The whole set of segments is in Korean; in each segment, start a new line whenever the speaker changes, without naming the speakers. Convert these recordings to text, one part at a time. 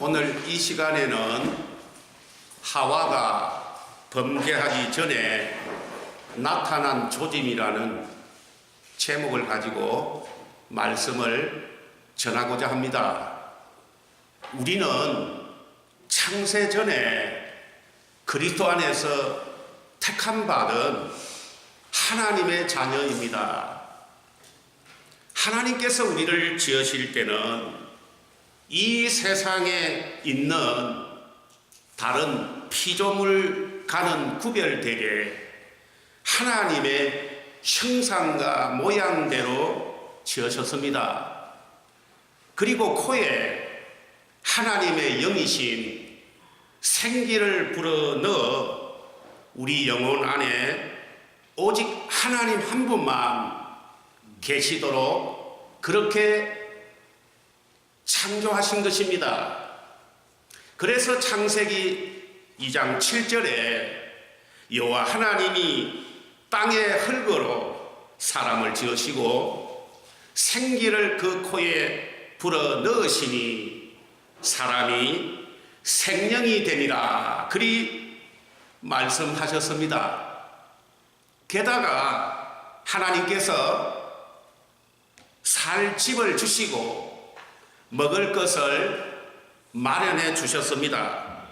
오늘 이 시간에는 하와가 범죄하기 전에 나타난 조짐이라는 제목을 가지고 말씀을 전하고자 합니다. 우리는 창세 전에 그리스도 안에서 택함 받은 하나님의 자녀입니다. 하나님께서 우리를 지으실 때는 이 세상에 있는 다른 피조물과는 구별되게 하나님의 형상과 모양대로 지으셨습니다. 그리고 코에 하나님의 영이신 생기를 불어넣어 우리 영혼 안에 오직 하나님 한 분만 계시도록 그렇게 창조하신 것입니다. 그래서 창세기 2장 7절에 여호와 하나님이 땅의 흙으로 사람을 지으시고 생기를 그 코에 불어 넣으시니 사람이 생명이 되니라 그리 말씀하셨습니다. 게다가 하나님께서 살 집을 주시고 먹을 것을 마련해 주셨습니다.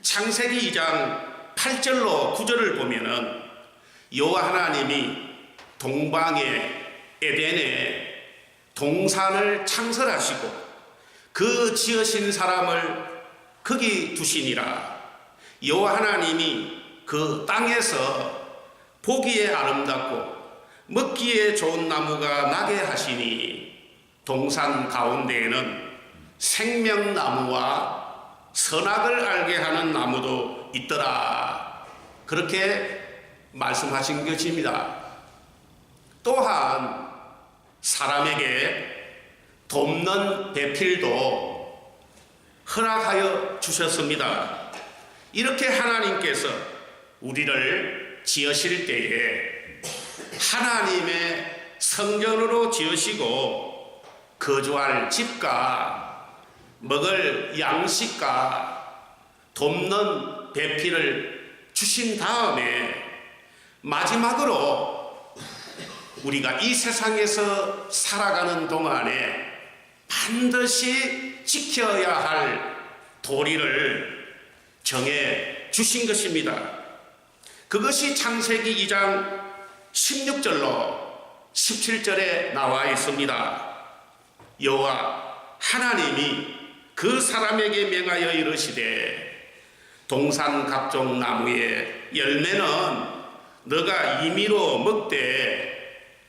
창세기 2장 8절로 9절을 보면은 여호와 하나님이 동방의 에덴에 동산을 창설하시고 그 지으신 사람을 거기 두시니라. 여호와 하나님이 그 땅에서 보기에 아름답고 먹기에 좋은 나무가 나게 하시니 동산 가운데에는 생명나무와 선악을 알게 하는 나무도 있더라. 그렇게 말씀하신 것입니다. 또한 사람에게 돕는 배필도 허락하여 주셨습니다. 이렇게 하나님께서 우리를 지으실 때에 하나님의 성전으로 지으시고 거주할 집과 먹을 양식과 돕는 배필을 주신 다음에 마지막으로 우리가 이 세상에서 살아가는 동안에 반드시 지켜야 할 도리를 정해 주신 것입니다. 그것이 창세기 2장 16절로 17절에 나와 있습니다. 여호와 하나님이 그 사람에게 명하여 이르시되 동산 각종 나무의 열매는 너가 임의로 먹되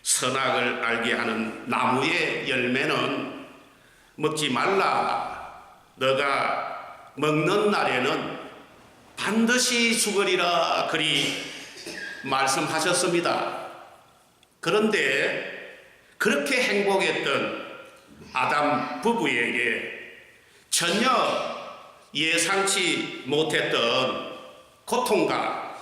선악을 알게 하는 나무의 열매는 먹지 말라. 너가 먹는 날에는 반드시 죽으리라 그리 말씀하셨습니다. 그런데 그렇게 행복했던 아담 부부에게 전혀 예상치 못했던 고통과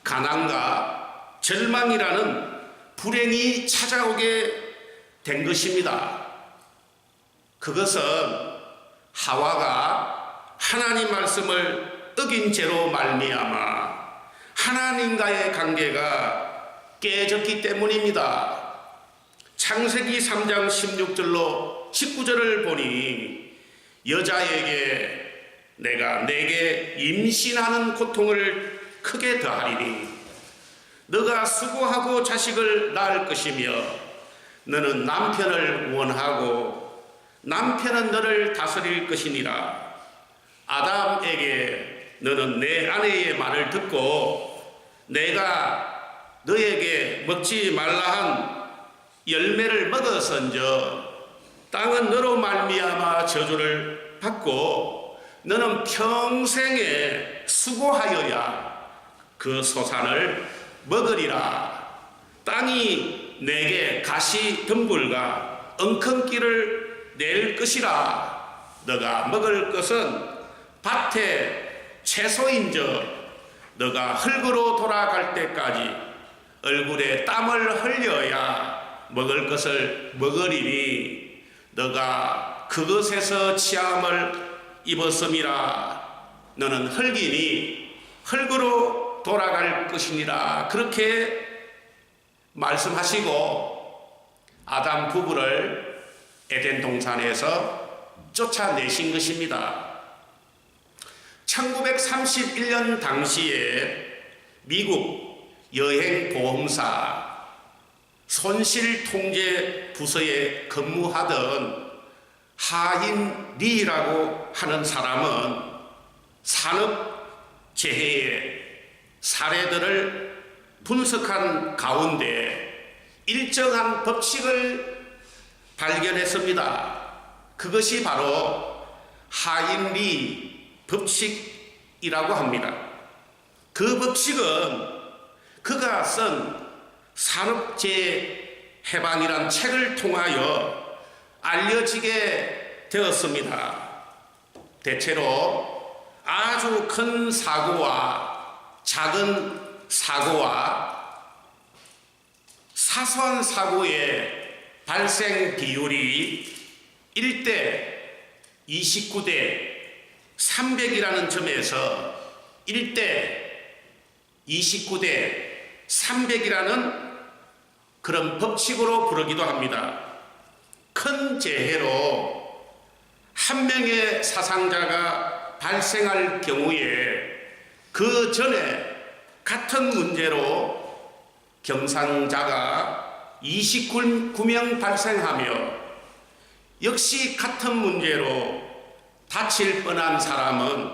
가난과 절망이라는 불행이 찾아오게 된 것입니다. 그것은 하와가 하나님 말씀을 어긴 죄로 말미암아 하나님과의 관계가 깨졌기 때문입니다. 창세기 3장 16절로 19절을 보니 여자에게 내가 내게 임신하는 고통을 크게 더하리니 너가 수고하고 자식을 낳을 것이며 너는 남편을 원하고 남편은 너를 다스릴 것이니라. 아담에게 너는 내 아내의 말을 듣고 내가 너에게 먹지 말라 한 열매를 먹어선저 땅은 너로 말미암아 저주를 받고 너는 평생에 수고하여야 그 소산을 먹으리라. 땅이 내게 가시 덤불과 엉겅기를 낼 것이라. 너가 먹을 것은 밭의 채소인저 너가 흙으로 돌아갈 때까지 얼굴에 땀을 흘려야 먹을 것을 먹으리니 너가 그것에서 취함을 입었음이라. 너는 흙이니 흙으로 돌아갈 것이니라. 그렇게 말씀하시고 아담 부부를 에덴 동산에서 쫓아내신 것입니다. 1931년 당시에 미국 여행보험사 손실통제부서에 근무하던 하인 리라고 하는 사람은 산업재해의 사례들을 분석한 가운데 일정한 법칙을 발견했습니다. 그것이 바로 하인 리 법칙이라고 합니다. 그 법칙은 그가 쓴 산업재해 해방이란 책을 통하여 알려지게 되었습니다. 대체로 아주 큰 사고와 작은 사고와 사소한 사고의 발생 비율이 1대 29대 300이라는 점에서 1대 29대 300이라는 그런 법칙으로 부르기도 합니다. 큰 재해로 한 명의 사상자가 발생할 경우에 그 전에 같은 문제로 경상자가 29명 발생하며 역시 같은 문제로 다칠 뻔한 사람은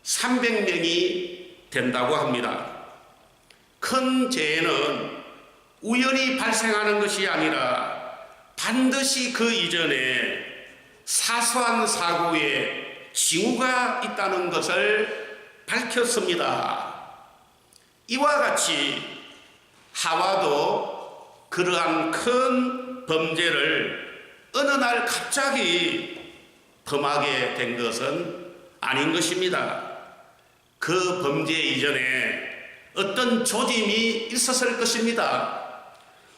300명이 된다고 합니다. 큰 재해는 우연히 발생하는 것이 아니라 반드시 그 이전에 사소한 사고에 징후가 있다는 것을 밝혔습니다. 이와 같이 하와도 그러한 큰 범죄를 어느 날 갑자기 범하게 된 것은 아닌 것입니다. 그 범죄 이전에 어떤 조짐이 있었을 것입니다.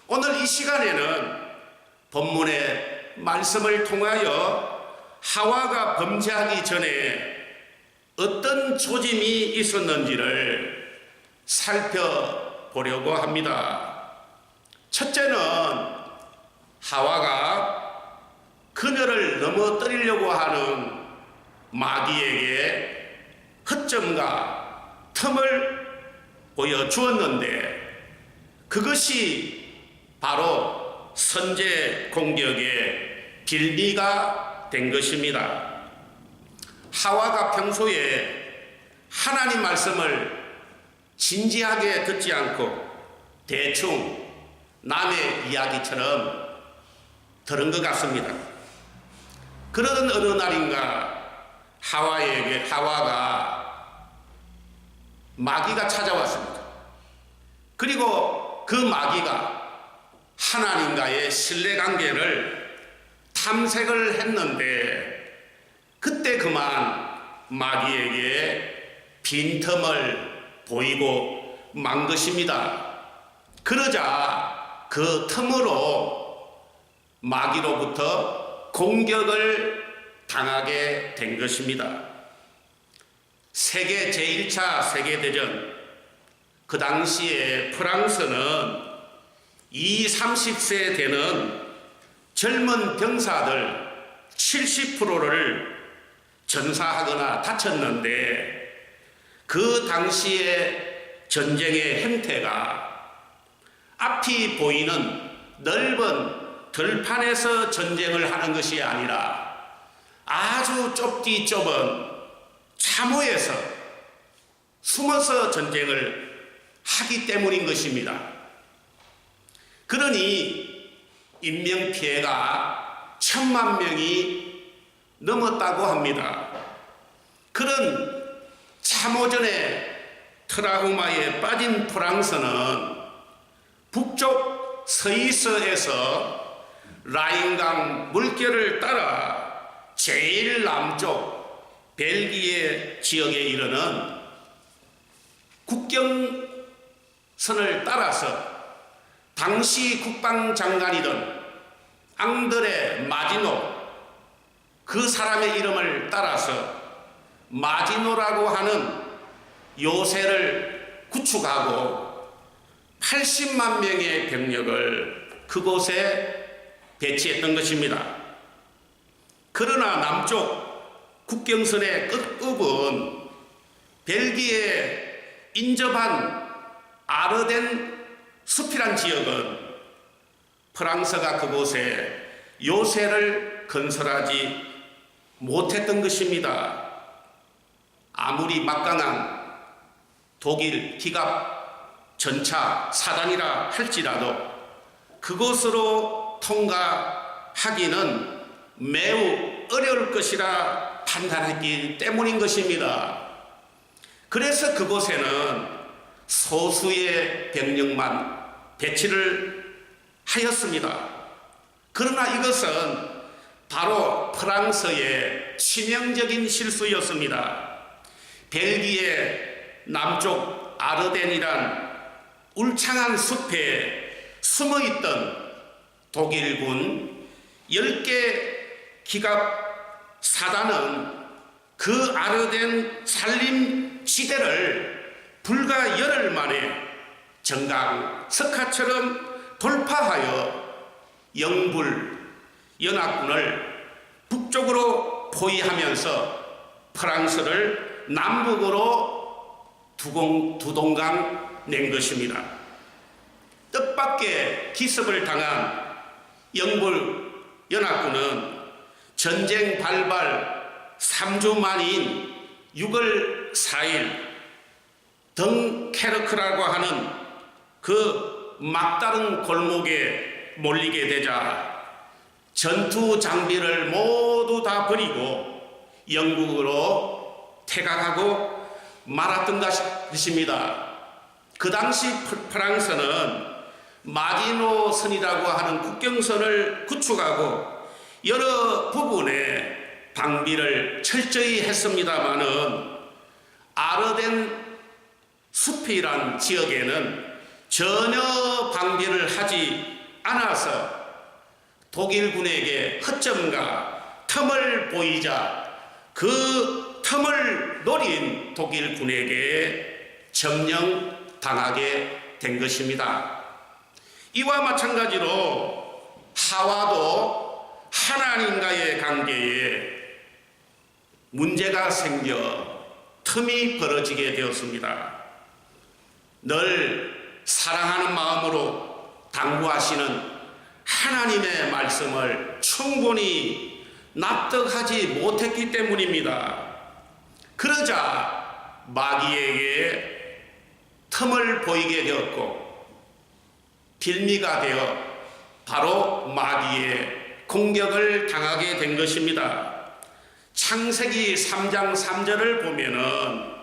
오늘 이 시간에는 본문의 말씀을 통하여 하와가 범죄하기 전에 어떤 조짐이 있었는지를 살펴보려고 합니다. 첫째는 하와가 그녀를 넘어뜨리려고 하는 마귀에게 허점과 틈을 보여주었는데 그것이 바로 선제 공격의 빌미가 된 것입니다. 하와가 평소에 하나님 말씀을 진지하게 듣지 않고 대충 남의 이야기처럼 들은 것 같습니다. 그러던 어느 날인가 하와가 마귀가 찾아왔습니다. 그리고 그 마귀가 하나님과의 신뢰관계를 탐색을 했는데 그때 그만 마귀에게 빈틈을 보이고 만 것입니다. 그러자 그 틈으로 마귀로부터 공격을 당하게 된 것입니다. 세계 제1차 세계대전, 그 당시에 프랑스는 30세 되는 젊은 병사들 70%를 전사하거나 다쳤는데 그 당시의 전쟁의 형태가 앞이 보이는 넓은 들판에서 전쟁을 하는 것이 아니라 아주 좁디 좁은 참호에서 숨어서 전쟁을 하기 때문인 것입니다. 그러니 인명피해가 1000만 명이 넘었다고 합니다. 그런 참호전의 트라우마에 빠진 프랑스는 북쪽 스위스에서 라인강 물결을 따라 제일 남쪽 벨기에 지역에 이르는 국경선을 따라서 당시 국방장관이던 앙드레 마지노 그 사람의 이름을 따라서 마지노라고 하는 요새를 구축하고 80만 명의 병력을 그곳에 배치했던 것입니다. 그러나 남쪽 국경선의 끝부분 벨기에 인접한 아르덴 숲이란 지역은 프랑스가 그곳에 요새를 건설하지 못했던 것입니다. 아무리 막강한 독일 기갑 전차 사단이라 할지라도 그곳으로 통과하기는 매우 어려울 것이라 판단했기 때문인 것입니다. 그래서 그곳에는 소수의 병력만 배치를 하였습니다. 그러나 이것은 바로 프랑스의 치명적인 실수였습니다. 벨기에 남쪽 아르덴이란 울창한 숲에 숨어있던 독일군 10개 기갑 사단은 그 아르덴 산림지대를 불과 열흘 만에 정강 석화처럼 돌파하여 영불 연합군을 북쪽으로 포위하면서 프랑스를 남북으로 두동강 낸 것입니다. 뜻밖의 기습을 당한 영불 연합군은 전쟁 발발 3주 만인 6월 4일 덩케르크라고 하는 그 막다른 골목에 몰리게 되자 전투 장비를 모두 다 버리고 영국으로 퇴각하고 말았던 것입니다. 그 당시 프랑스는 마지노 선이라고 하는 국경선을 구축하고 여러 부분에 방비를 철저히 했습니다마는 아르덴 숲이란 지역에는 전혀 방비를 하지 않아서 독일군에게 허점과 틈을 보이자 그 틈을 노린 독일군에게 점령당하게 된 것입니다. 이와 마찬가지로 하와도 하나님과의 관계에 문제가 생겨 틈이 벌어지게 되었습니다. 늘 사랑하는 마음으로 당부하시는 하나님의 말씀을 충분히 납득하지 못했기 때문입니다. 그러자 마귀에게 틈을 보이게 되었고 빌미가 되어 바로 마귀의 공격을 당하게 된 것입니다. 창세기 3장 3절을 보면은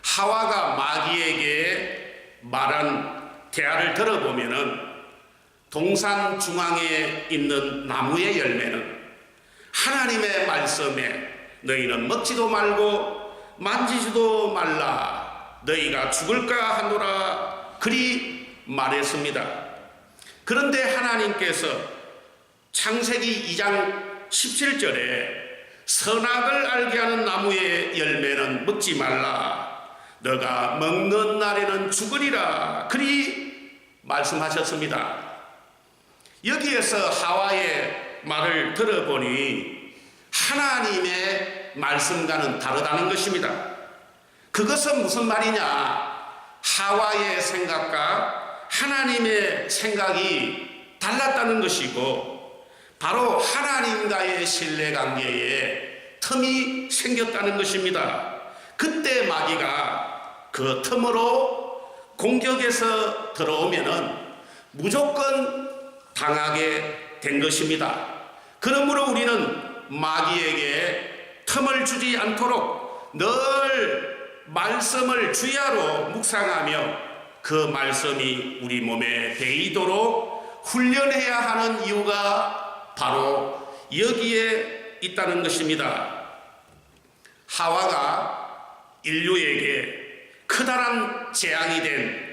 하와가 마귀에게 말한 대화를 들어보면은 동산 중앙에 있는 나무의 열매는 하나님의 말씀에 너희는 먹지도 말고 만지지도 말라 너희가 죽을까 하노라 그리 말했습니다. 그런데 하나님께서 창세기 2장 17절에 선악을 알게 하는 나무의 열매는 먹지 말라 너가 먹는 날에는 죽으리라 그리 말씀하셨습니다. 여기에서 하와의 말을 들어보니 하나님의 말씀과는 다르다는 것입니다. 그것은 무슨 말이냐? 하와의 생각과 하나님의 생각이 달랐다는 것이고 바로 하나님과의 신뢰관계에 틈이 생겼다는 것입니다. 그때 마귀가 그 틈으로 공격해서 들어오면은 무조건 당하게 된 것입니다. 그러므로 우리는 마귀에게 틈을 주지 않도록 늘 말씀을 주야로 묵상하며 그 말씀이 우리 몸에 배이도록 훈련해야 하는 이유가 바로 여기에 있다는 것입니다. 하와가 인류에게 커다란 재앙이 된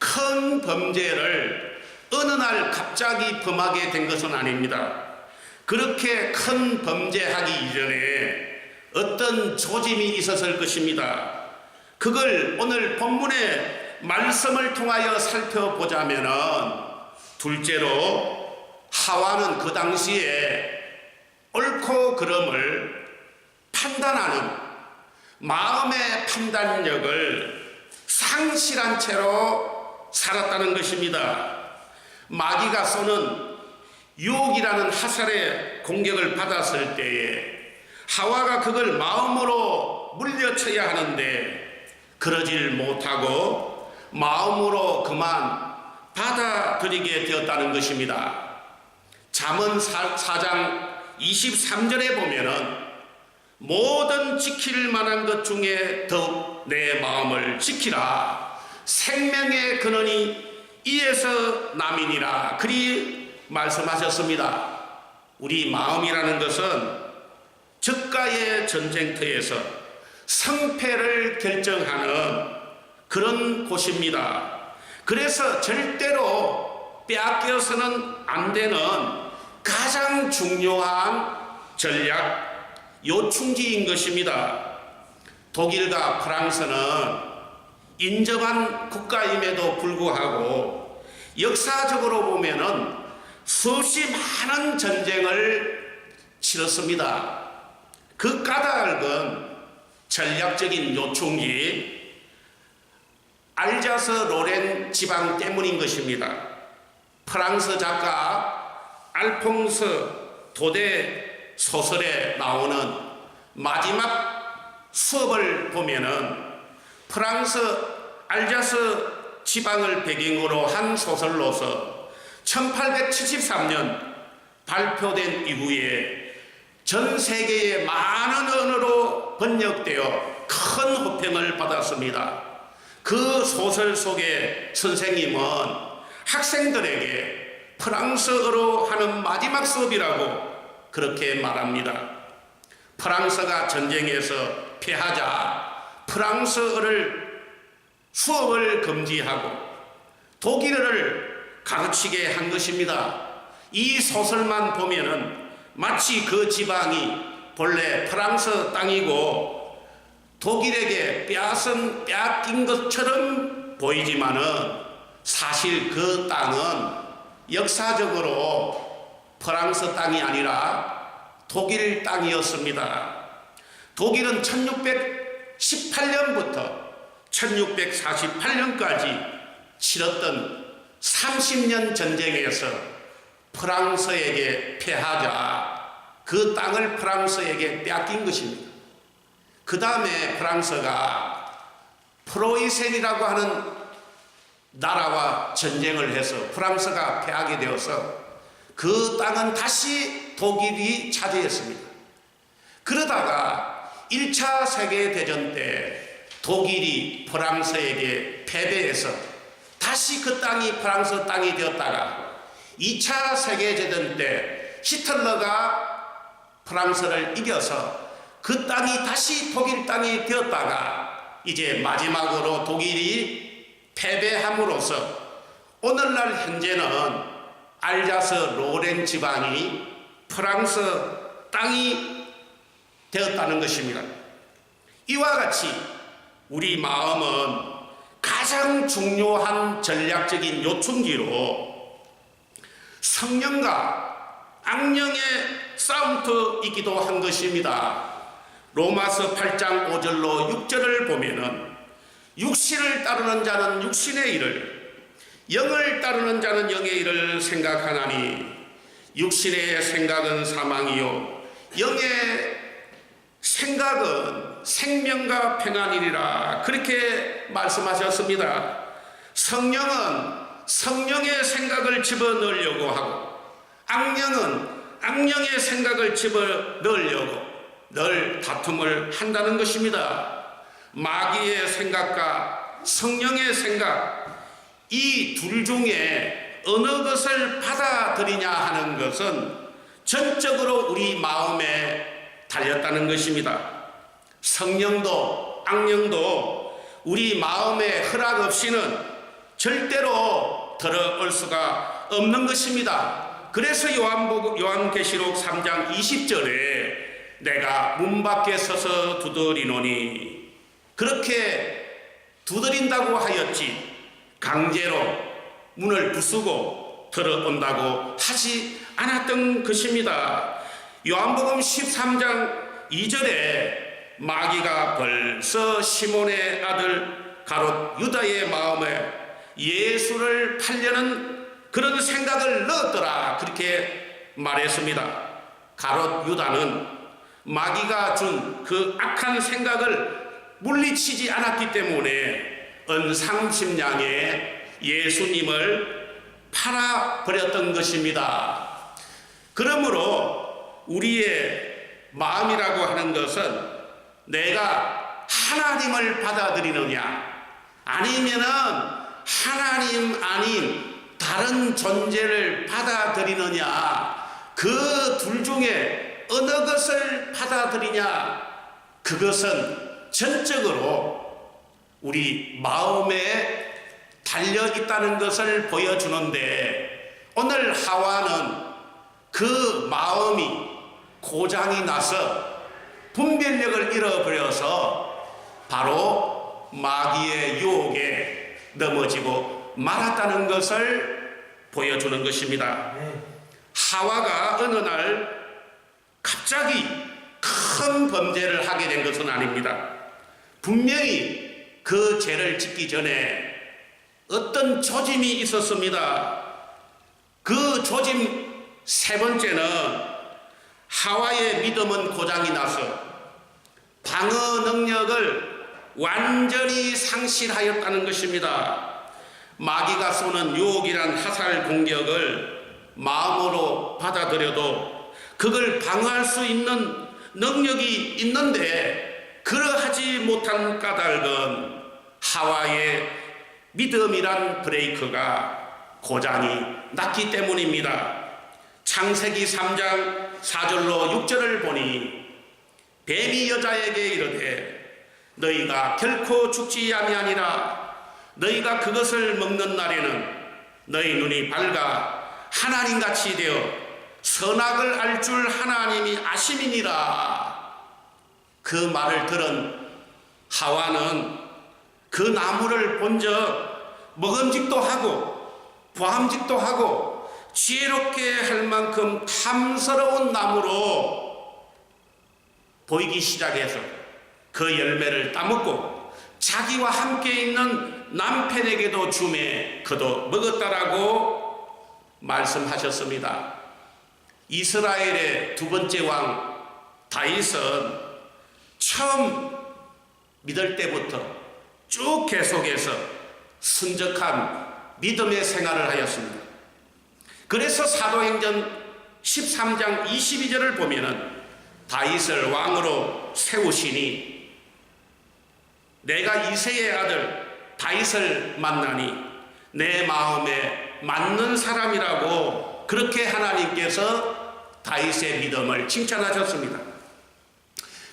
큰 범죄를 어느 날 갑자기 범하게 된 것은 아닙니다. 그렇게 큰 범죄하기 이전에 어떤 조짐이 있었을 것입니다. 그걸 오늘 본문의 말씀을 통하여 살펴보자면은, 둘째로 하와는 그 당시에 옳고 그름을 판단하는 마음의 판단력을 상실한 채로 살았다는 것입니다. 마귀가 쏘는 유혹이라는 화살의 공격을 받았을 때에 하와가 그걸 마음으로 물려쳐야 하는데 그러질 못하고 마음으로 그만 받아들이게 되었다는 것입니다. 잠언 4장 23절에 보면은 모든 지킬 만한 것 중에 더욱 내 마음을 지키라. 생명의 근원이 이에서 남이니라. 그리 말씀하셨습니다. 우리 마음이라는 것은 적과의 전쟁터에서 승패를 결정하는 그런 곳입니다. 그래서 절대로 빼앗겨서는 안 되는 가장 중요한 전략 요충지인 것입니다. 독일과 프랑스는 인접한 국가임에도 불구하고 역사적으로 보면은 수없이 많은 전쟁을 치렀습니다. 그 까닭은 전략적인 요충지 알자스 로렌 지방 때문인 것입니다. 프랑스 작가 알퐁스 도데 소설에 나오는 마지막 수업을 보면은 프랑스 알자스 지방을 배경으로 한 소설로서 1873년 발표된 이후에 전 세계의 많은 언어로 번역되어 큰 호평을 받았습니다. 그 소설 속에 선생님은 학생들에게 프랑스어로 하는 마지막 수업이라고 그렇게 말합니다. 프랑스가 전쟁에서 패하자 프랑스어를 수업을 금지하고 독일어를 가르치게 한 것입니다. 이 소설만 보면은 마치 그 지방이 본래 프랑스 땅이고 독일에게 빼앗긴 것처럼 보이지만은 사실 그 땅은 역사적으로 프랑스 땅이 아니라 독일 땅이었습니다. 독일은 1618년부터 1648년까지 치렀던 30년 전쟁에서 프랑스에게 패하자 그 땅을 프랑스에게 빼앗긴 것입니다. 그 다음에 프랑스가 프로이센이라고 하는 나라와 전쟁을 해서 프랑스가 패하게 되어서 그 땅은 다시 독일이 차지했습니다. 그러다가 1차 세계대전 때 독일이 프랑스에게 패배해서 다시 그 땅이 프랑스 땅이 되었다가 2차 세계대전 때 히틀러가 프랑스를 이겨서 그 땅이 다시 독일 땅이 되었다가 이제 마지막으로 독일이 패배함으로써 오늘날 현재는 알자스 로렌 지방이 프랑스 땅이 되었다는 것입니다. 이와 같이 우리 마음은 가장 중요한 전략적인 요충지로 성령과 악령의 싸움터이기도 한 것입니다. 로마서 8장 5절로 6절을 보면은 육신을 따르는 자는 육신의 일을, 영을 따르는 자는 영의 일을 생각하나니 육신의 생각은 사망이요 영의 생각은 생명과 평안이니라. 그렇게 말씀하셨습니다. 성령은 성령의 생각을 집어넣으려고 하고 악령은 악령의 생각을 집어넣으려고 늘 다툼을 한다는 것입니다. 마귀의 생각과 성령의 생각, 이 둘 중에 어느 것을 받아들이냐 하는 것은 전적으로 우리 마음에 달렸다는 것입니다. 성령도 악령도 우리 마음의 허락 없이는 절대로 들어올 수가 없는 것입니다. 그래서 요한계시록 3장 20절에 내가 문 밖에 서서 두드리노니. 그렇게 두드린다고 하였지 강제로 문을 부수고 들어온다고 하지 않았던 것입니다. 요한복음 13장 2절에 마귀가 벌써 시몬의 아들 가롯 유다의 마음에 예수를 팔려는 그런 생각을 넣었더라, 그렇게 말했습니다. 가롯 유다는 마귀가 준 그 악한 생각을 물리치지 않았기 때문에 은상심량에 예수님을 팔아버렸던 것입니다. 그러므로 우리의 마음이라고 하는 것은 내가 하나님을 받아들이느냐 아니면은 하나님 아닌 다른 존재를 받아들이느냐, 그 둘 중에 어느 것을 받아들이냐, 그것은 전적으로 우리 마음에 달려 있다는 것을 보여주는데, 오늘 하와는 그 마음이 고장이 나서 분별력을 잃어버려서 바로 마귀의 유혹에 넘어지고 말았다는 것을 보여주는 것입니다. 하와가 어느 날 갑자기 큰 범죄를 하게 된 것은 아닙니다. 분명히 그 죄를 짓기 전에 어떤 조짐이 있었습니다. 그 조짐 세 번째는 하와의 믿음은 고장이 나서 방어 능력을 완전히 상실하였다는 것입니다. 마귀가 쏘는 유혹이란 화살 공격을 마음으로 받아들여도 그걸 방어할 수 있는 능력이 있는데 그러하지 못한 까닭은 하와의 믿음이란 브레이크가 고장이 났기 때문입니다. 창세기 3장 4절로 6절을 보니 뱀이 여자에게 이르되 너희가 결코 죽지 아니하니라. 너희가 그것을 먹는 날에는 너희 눈이 밝아 하나님같이 되어 선악을 알 줄 하나님이 아심이니라. 그 말을 들은 하와는 그 나무를 본적 먹음직도 하고 보암직도 하고 지혜롭게 할 만큼 탐스러운 나무로 보이기 시작해서 그 열매를 따먹고 자기와 함께 있는 남편에게도 주매 그도 먹었다라고 말씀하셨습니다. 이스라엘의 두 번째 왕 다윗은 처음 믿을 때부터 쭉 계속해서 순적한 믿음의 생활을 하였습니다. 그래서 사도행전 13장 22절을 보면은 다윗을 왕으로 세우시니 내가 이새의 아들 다윗을 만나니 내 마음에 맞는 사람이라고 그렇게 하나님께서 다윗의 믿음을 칭찬하셨습니다.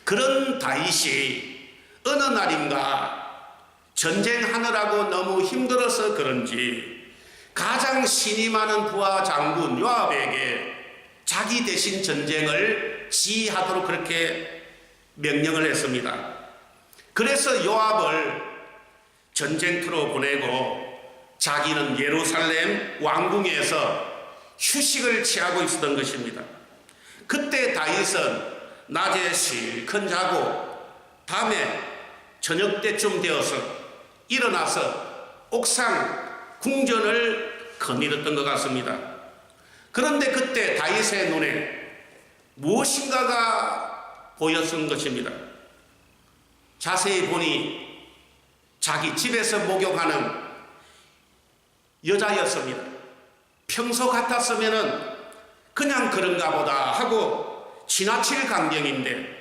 그런 다윗이 어느 날인가 전쟁하느라고 너무 힘들어서 그런지 가장 신이 많은 부하 장군 요압에게 자기 대신 전쟁을 지휘하도록 그렇게 명령을 했습니다. 그래서 요압을 전쟁터로 보내고 자기는 예루살렘 왕궁에서 휴식을 취하고 있었던 것입니다. 그때 다윗은 낮에 실컷 자고 밤에 저녁 때쯤 되어서 일어나서 옥상 궁전을 거닐었던 것 같습니다. 그런데 그때 다윗의 눈에 무엇인가가 보였던 것입니다. 자세히 보니 자기 집에서 목욕하는 여자였습니다. 평소 같았으면 그냥 그런가 보다 하고 지나칠 광경인데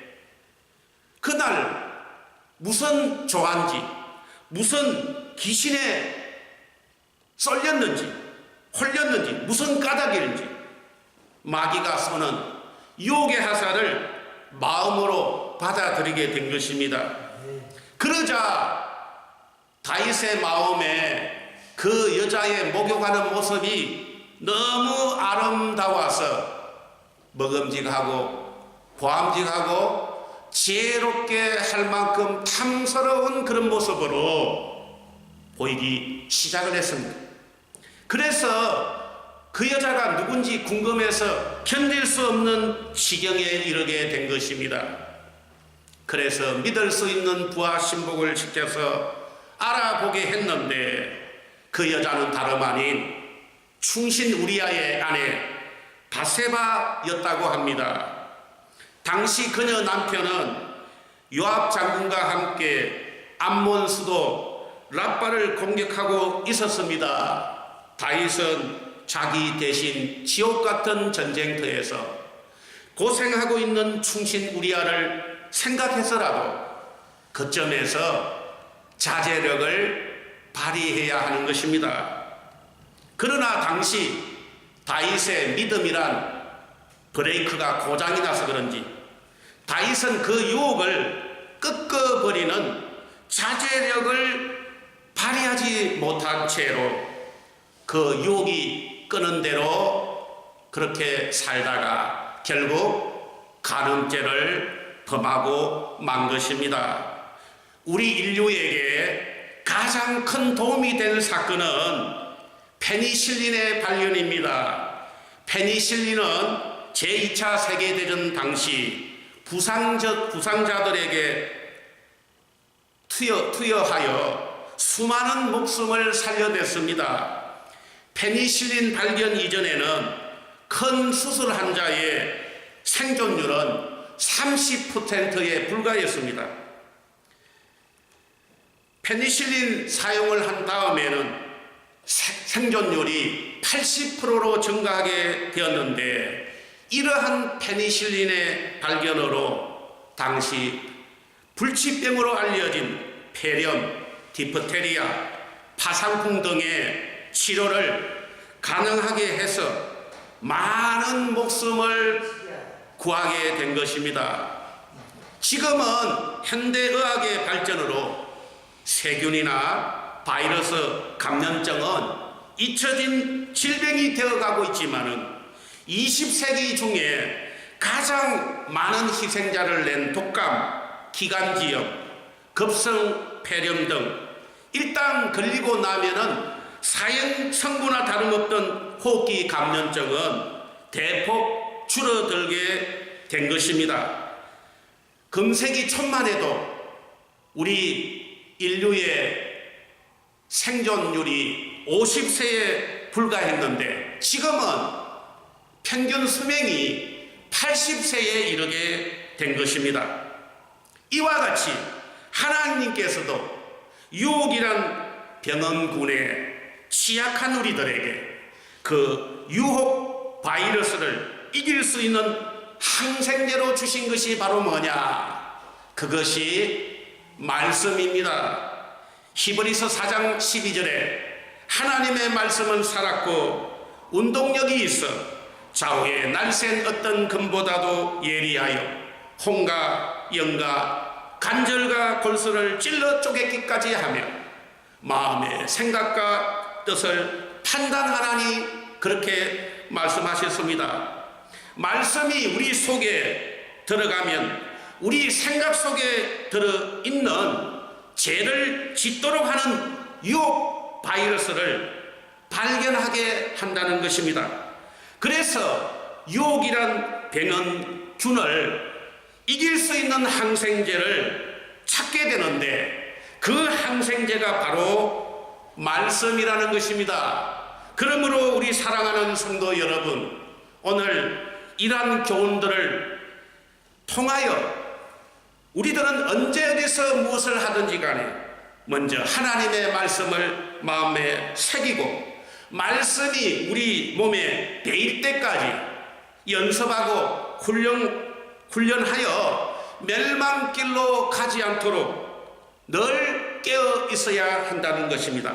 그날 무슨 조한지 무슨 귀신에 썰렸는지 홀렸는지 무슨 까닭인지 마귀가 쏘는 유혹의 화살을 마음으로 받아들이게 된 것입니다. 그러자 다윗의 마음에 그 여자의 목욕하는 모습이 너무 아름다워서 먹음직하고 보암직하고 지혜롭게 할 만큼 탐스러운 그런 모습으로 보이기 시작을 했습니다. 그래서 그 여자가 누군지 궁금해서 견딜 수 없는 지경에 이르게 된 것입니다. 그래서 믿을 수 있는 부하 신복을 시켜서 알아보게 했는데 그 여자는 다름 아닌 충신 우리아의 아내 바세바였다고 합니다. 당시 그녀 남편은 요압 장군과 함께 암몬 수도 라빠를 공격하고 있었습니다. 다윗은 자기 대신 지옥 같은 전쟁터에서 고생하고 있는 충신 우리아를 생각해서라도 그점에서 자제력을 발휘해야 하는 것입니다. 그러나 당시 다윗의 믿음이란 브레이크가 고장이 나서 그런지 다윗은 그 유혹을 꺾어버리는 자제력을 발휘하지 못한 채로 그 유혹이 끄는 대로 그렇게 살다가 결국 간음죄를 범하고 만 것입니다. 우리 인류에게 가장 큰 도움이 된 사건은 페니실린의 발견입니다. 페니실린은 제2차 세계대전 당시 부상자들에게 투여하여 수많은 목숨을 살려냈습니다. 페니실린 발견 이전에는 큰 수술 환자의 생존율은 30%에 불과했습니다. 페니실린 사용을 한 다음에는 생존율이 80%로 증가하게 되었는데 이러한 페니실린의 발견으로 당시 불치병으로 알려진 폐렴, 디프테리아, 파상풍 등의 치료를 가능하게 해서 많은 목숨을 구하게 된 것입니다. 지금은 현대의학의 발전으로 세균이나 바이러스 감염증은 잊혀진 질병이 되어가고 있지만은 20세기 중에 가장 많은 희생자를 낸 독감, 기관지염, 급성 폐렴 등 일단 걸리고 나면은 사형 선고나 다름없던 호흡기 감염증은 대폭 줄어들게 된 것입니다. 금세기 초만 해도 우리 인류의 생존율이 50세에 불과했는데 지금은 평균 수명이 80세에 이르게 된 것입니다. 이와 같이 하나님께서도 유혹이란 병원군에 취약한 우리들에게 그 유혹 바이러스를 이길 수 있는 항생제로 주신 것이 바로 뭐냐? 그것이 말씀입니다. 히브리서 4장 12절에 하나님의 말씀은 살았고 운동력이 있어 좌우에 날쌘 어떤 금보다도 예리하여 홍과 영과 관절과 골수를 찔러 쪼개기까지 하며 마음의 생각과 뜻을 판단하나니 그렇게 말씀하셨습니다. 말씀이 우리 속에 들어가면 우리 생각 속에 들어있는 죄를 짓도록 하는 유혹 바이러스를 발견하게 한다는 것입니다. 그래서 유혹이란 병원균을 이길 수 있는 항생제를 찾게 되는데 그 항생제가 바로 말씀이라는 것입니다. 그러므로 우리 사랑하는 성도 여러분, 오늘 이러한 교훈들을 통하여 우리들은 언제 어디서 무엇을 하든지 간에 먼저 하나님의 말씀을 마음에 새기고 말씀이 우리 몸에 배일 때까지 연습하고 훈련하여 멸망길로 가지 않도록 늘 깨어 있어야 한다는 것입니다.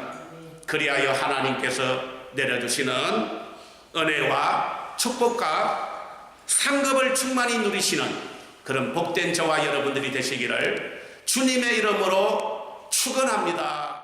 그리하여 하나님께서 내려주시는 은혜와 축복과 상급을 충만히 누리시는 그런 복된 저와 여러분들이 되시기를 주님의 이름으로 축원합니다.